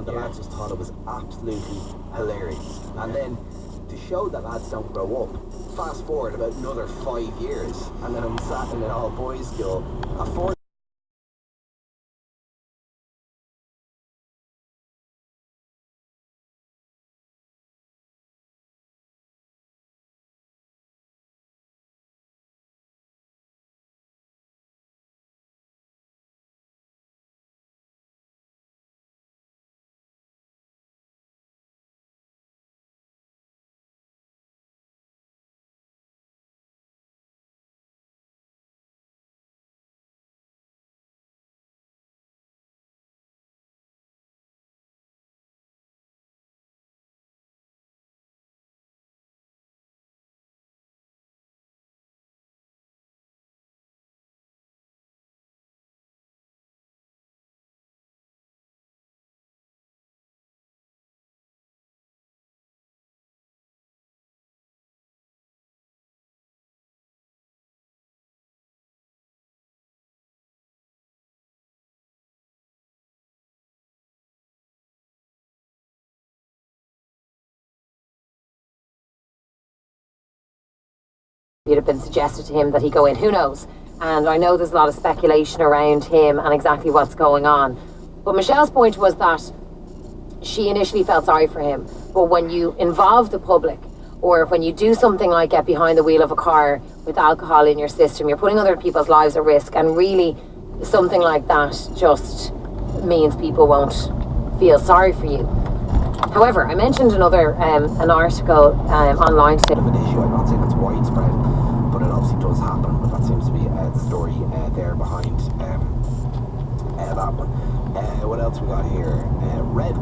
and the lads just thought it was absolutely hilarious. And then to show that lads don't grow up, fast forward about another 5 years, and then I'm sat in an all boys school, a 4 It had been suggested to him that he go in, who knows? And I know there's a lot of speculation around him and exactly what's going on. But Michelle's point was that she initially felt sorry for him, but when you involve the public, or when you do something like get behind the wheel of a car with alcohol in your system, you're putting other people's lives at risk, and really something like that just means people won't feel sorry for you. However, I mentioned an article online today. of an issue. I'm not saying it's widespread, but it obviously does happen. But that seems to be the story there behind that one. What else we got here? Red